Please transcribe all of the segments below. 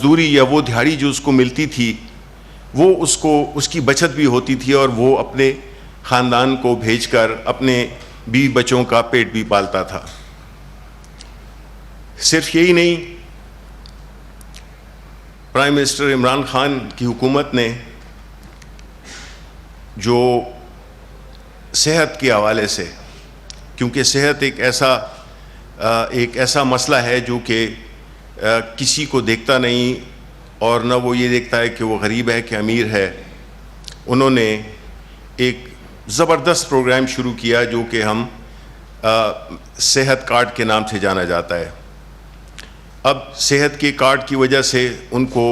مزدوری یا وہ دہاڑی جو اس کو ملتی تھی وہ اس کی بچت بھی ہوتی تھی اور وہ اپنے خاندان کو بھیج کر اپنے بیوی بچوں کا پیٹ بھی پالتا تھا۔ صرف یہی نہیں، پرائم منسٹر عمران خان کی حکومت نے جو صحت کے حوالے سے، کیونکہ صحت ایک ایسا مسئلہ ہے جو کہ کسی کو دیکھتا نہیں اور نہ وہ یہ دیکھتا ہے کہ وہ غریب ہے کہ امیر ہے، انہوں نے ایک زبردست پروگرام شروع کیا جو کہ ہم صحت کارڈ کے نام سے جانا جاتا ہے۔ اب صحت کے کارڈ کی وجہ سے ان کو،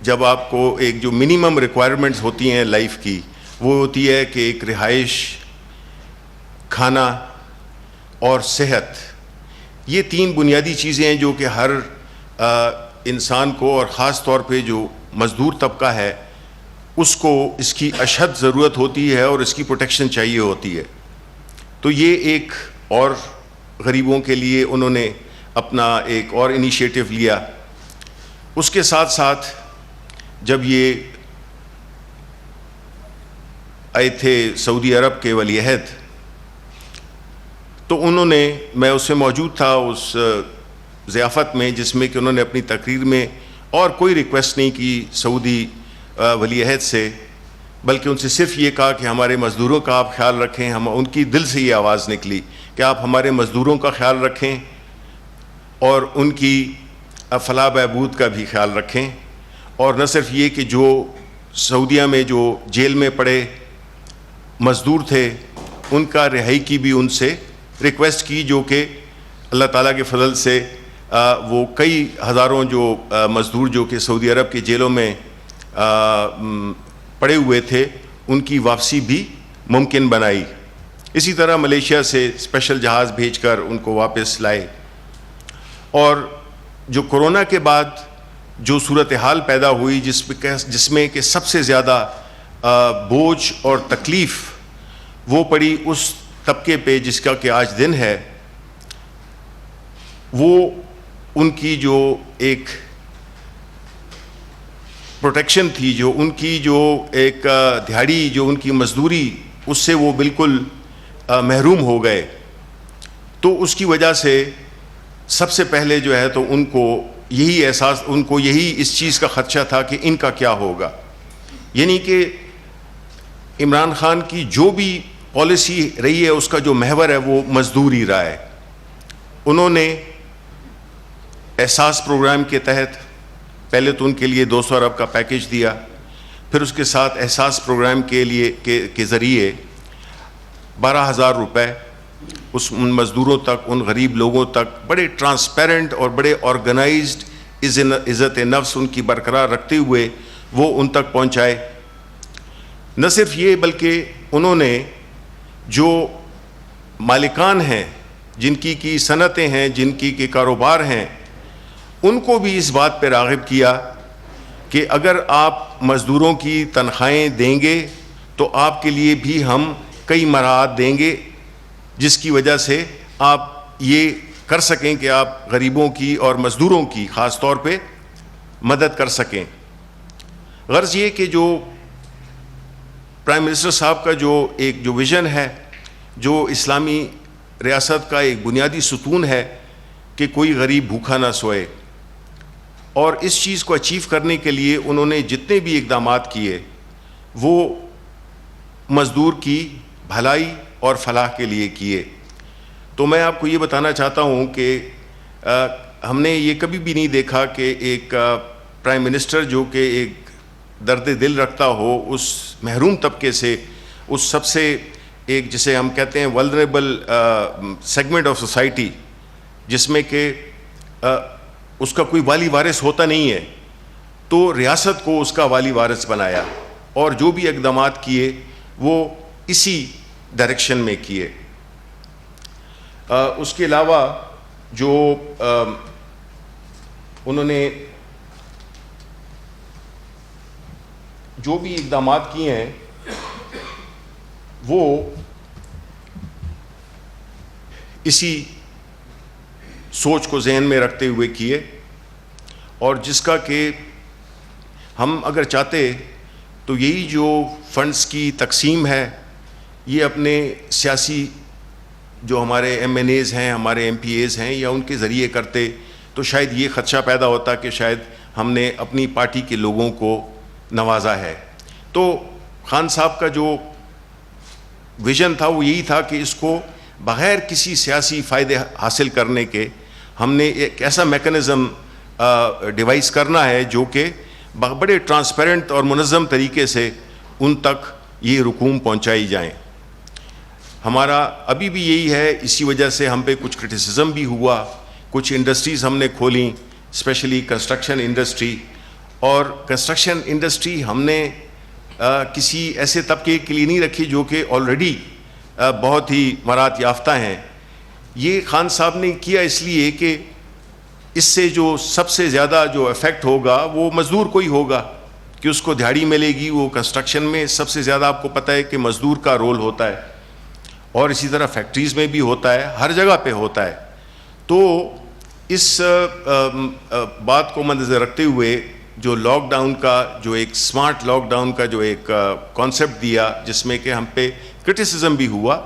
جب آپ کو ایک جو منیمم ریکوائرمنٹس ہوتی ہیں لائف کی، وہ ہوتی ہے کہ ایک رہائش، کھانا اور صحت، یہ تین بنیادی چیزیں ہیں جو کہ ہر انسان کو، اور خاص طور پہ جو مزدور طبقہ ہے، اس کو اس کی اشد ضرورت ہوتی ہے اور اس کی پروٹیکشن چاہیے ہوتی ہے۔ تو یہ ایک اور غریبوں کے لیے انہوں نے اپنا ایک اور انیشیٹو لیا۔ اس کے ساتھ ساتھ جب یہ آئے تھے سعودی عرب کے ولی عہد، تو انہوں نے، میں اس میں موجود تھا اس ضیافت میں جس میں کہ انہوں نے اپنی تقریر میں اور کوئی ریکویسٹ نہیں کی سعودی ولی عہد سے، بلکہ ان سے صرف یہ کہا کہ ہمارے مزدوروں کا آپ خیال رکھیں۔ ان کی دل سے یہ آواز نکلی کہ آپ ہمارے مزدوروں کا خیال رکھیں اور ان کی فلاح بہبود کا بھی خیال رکھیں، اور نہ صرف یہ کہ جو سعودیہ میں جو جیل میں پڑے مزدور تھے ان کا رہائی کی بھی ان سے ریکویسٹ کی، جو کہ اللہ تعالیٰ کے فضل سے وہ کئی ہزاروں جو مزدور جو کہ سعودی عرب کے جیلوں میں پڑے ہوئے تھے ان کی واپسی بھی ممکن بنائی۔ اسی طرح ملیشیا سے اسپیشل جہاز بھیج کر ان کو واپس لائے۔ اور جو کورونا کے بعد جو صورتحال پیدا ہوئی جس میں کہ سب سے زیادہ بوجھ اور تکلیف وہ پڑی اس طبقے پہ جس کا کہ آج دن ہے، وہ ان کی جو ایک پروٹیکشن تھی، جو ان کی جو ایک دہاڑی، جو ان کی مزدوری، اس سے وہ بالکل محروم ہو گئے۔ تو اس کی وجہ سے سب سے پہلے جو ہے تو ان کو یہی احساس، ان کو یہی اس چیز کا خدشہ تھا کہ ان کا کیا ہوگا، یعنی کہ عمران خان کی جو بھی پالیسی رہی ہے اس کا جو محور ہے وہ مزدور ہی رہا ہے۔ انہوں نے احساس پروگرام کے تحت پہلے تو ان کے لیے 200 ارب کا پیکیج دیا، پھر اس کے ساتھ احساس پروگرام کے ذریعے 12,000 روپے ان مزدوروں تک، ان غریب لوگوں تک بڑے ٹرانسپیرنٹ اور بڑے آرگنائزڈ عزت نفس ان کی برقرار رکھتے ہوئے وہ ان تک پہنچائے۔ نہ صرف یہ بلکہ انہوں نے جو مالکان ہیں، جن کی صنعتیں ہیں، جن کی کاروبار ہیں، ان کو بھی اس بات پہ راغب کیا کہ اگر آپ مزدوروں کی تنخواہیں دیں گے تو آپ کے لیے بھی ہم کئی مراعات دیں گے جس کی وجہ سے آپ یہ کر سکیں کہ آپ غریبوں کی اور مزدوروں کی خاص طور پہ مدد کر سکیں۔ غرض یہ کہ جو پرائم منسٹر صاحب کا جو ویژن ہے، جو اسلامی ریاست کا ایک بنیادی ستون ہے کہ کوئی غریب بھوکا نہ سوئے، اور اس چیز کو اچیو کرنے کے لیے انہوں نے جتنے بھی اقدامات کیے وہ مزدور کی بھلائی اور فلاح کے لیے کیے۔ تو میں آپ کو یہ بتانا چاہتا ہوں کہ ہم نے یہ کبھی بھی نہیں دیکھا کہ ایک پرائم منسٹر جو کہ ایک درد دل رکھتا ہو اس محروم طبقے سے، اس سب سے ایک جسے ہم کہتے ہیں ولنریبل سیگمنٹ آف سوسائٹی، جس میں کہ اس کا کوئی والی وارث ہوتا نہیں ہے، تو ریاست کو اس کا والی وارث بنایا اور جو بھی اقدامات کیے وہ اسی ڈائریکشن میں کیے۔ اس کے علاوہ جو انہوں نے جو بھی اقدامات کیے ہیں وہ اسی سوچ کو ذہن میں رکھتے ہوئے کیے، اور جس کا کہ ہم اگر چاہتے تو یہی جو فنڈز کی تقسیم ہے یہ اپنے سیاسی جو ہمارے ایم این ایز ہیں، ہمارے ایم پی ایز ہیں، یا ان کے ذریعے کرتے تو شاید یہ خدشہ پیدا ہوتا کہ شاید ہم نے اپنی پارٹی کے لوگوں کو نوازا ہے۔ تو خان صاحب کا جو ویژن تھا وہ یہی تھا کہ اس کو بغیر کسی سیاسی فائدے حاصل کرنے کے ہم نے ایک ایسا میکنزم ڈیوائس کرنا ہے جو کہ بڑے ٹرانسپیرنٹ اور منظم طریقے سے ان تک یہ رقوم پہنچائی جائیں۔ ہمارا ابھی بھی یہی ہے، اسی وجہ سے ہم پہ کچھ کرٹیسزم بھی ہوا، کچھ انڈسٹریز ہم نے کھولیں، اسپیشلی کنسٹرکشن انڈسٹری، اور کنسٹرکشن انڈسٹری ہم نے کسی ایسے طبقے کے لیے نہیں رکھی جو کہ آلریڈی بہت ہی مہارت یافتہ ہیں۔ یہ خان صاحب نے کیا اس لیے کہ اس سے جو سب سے زیادہ جو افیکٹ ہوگا وہ مزدور کو ہی ہوگا کہ اس کو دہاڑی ملے گی۔ وہ کنسٹرکشن میں سب سے زیادہ آپ کو پتہ ہے کہ مزدور کا رول ہوتا ہے، اور اسی طرح فیکٹریز میں بھی ہوتا ہے، ہر جگہ پہ ہوتا ہے۔ تو اس بات کو مدنظر رکھتے ہوئے جو لاک ڈاؤن کا جو ایک سمارٹ لاک ڈاؤن کا جو ایک کانسیپٹ دیا، جس میں کہ ہم پہ کرٹیسزم بھی ہوا،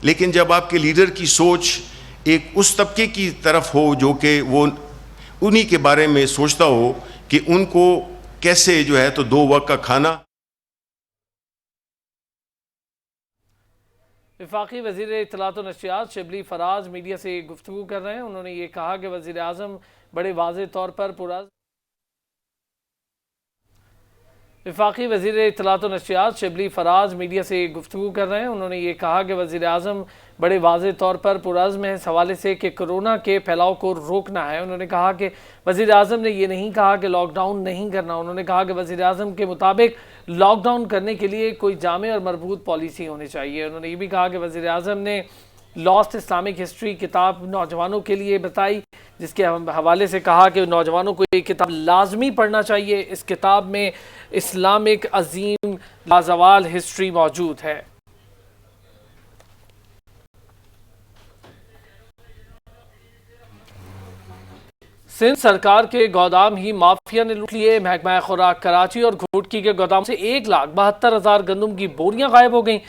لیکن جب آپ کے لیڈر کی سوچ ایک اس طبقے کی طرف ہو جو کہ وہ انہی کے بارے میں سوچتا ہو کہ ان کو کیسے جو ہے تو 2 وقت کا کھانا۔ وفاقی وزیر اطلاعات و نشریات شبلی فراز میڈیا سے گفتگو کر رہے ہیں۔ انہوں نے یہ کہا کہ وزیر اعظم بڑے واضح طور پر وفاقی وزیر اطلاعات و نشریات شبلی فراز میڈیا سے گفتگو کر رہے ہیں۔ انہوں نے یہ کہا کہ وزیر اعظم بڑے واضح طور پر پرعزم ہے اس حوالے سے کہ کرونا کے پھیلاؤ کو روکنا ہے۔ انہوں نے کہا کہ وزیر اعظم نے یہ نہیں کہا کہ لاک ڈاؤن نہیں کرنا، انہوں نے کہا کہ وزیر اعظم کے مطابق لاک ڈاؤن کرنے کے لیے کوئی جامع اور مربوط پالیسی ہونی چاہیے۔ انہوں نے یہ بھی کہا کہ وزیر اعظم نے لاسٹ اسلامک ہسٹری کتاب نوجوانوں کے لیے بتائی، جس کے حوالے سے کہا کہ نوجوانوں کو یہ کتاب لازمی پڑھنا چاہیے۔ اس کتاب میں اسلامک عظیم لازوال ہسٹری موجود ہے۔ سندھ سرکار کے گودام ہی مافیا نے لوٹ لیے۔ محکمہ خوراک کراچی اور گھوٹکی کے گودام سے 1,72,000 گندم کی بوریاں غائب ہو گئیں۔